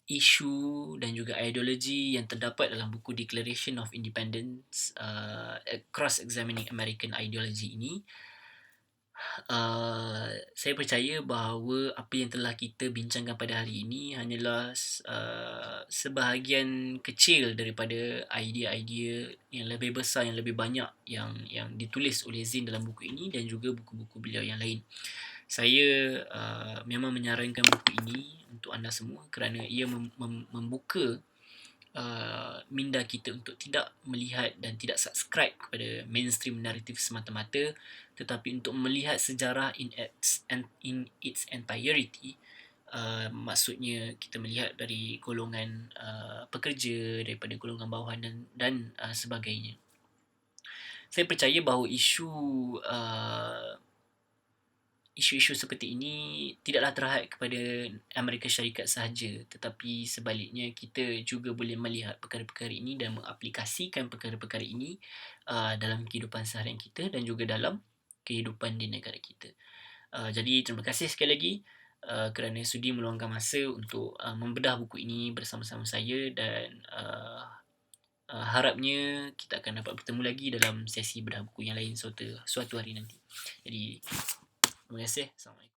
isu dan juga ideologi yang terdapat dalam buku Declaration of Independence, Cross-Examining American Ideology ini, saya percaya bahawa apa yang telah kita bincangkan pada hari ini hanyalah sebahagian kecil daripada idea-idea yang lebih besar, yang lebih banyak yang ditulis oleh Zinn dalam buku ini dan juga buku-buku beliau yang lain. Saya memang menyarankan buku ini untuk anda semua kerana ia membuka minda kita untuk tidak melihat dan tidak subscribe kepada mainstream narrative semata-mata, tetapi untuk melihat sejarah in its entirety. Maksudnya kita melihat dari golongan pekerja, daripada golongan bawahan dan sebagainya. Saya percaya bahawa isu-isu seperti ini tidaklah terhad kepada Amerika Syarikat sahaja, tetapi sebaliknya kita juga boleh melihat perkara-perkara ini dan mengaplikasikan perkara-perkara ini dalam kehidupan seharian kita dan juga dalam kehidupan di negara kita. Jadi terima kasih sekali lagi kerana sudi meluangkan masa untuk membedah buku ini bersama-sama saya dan harapnya kita akan dapat bertemu lagi dalam sesi bedah buku yang lain suatu hari nanti. Jadi terima kasih. Assalamualaikum.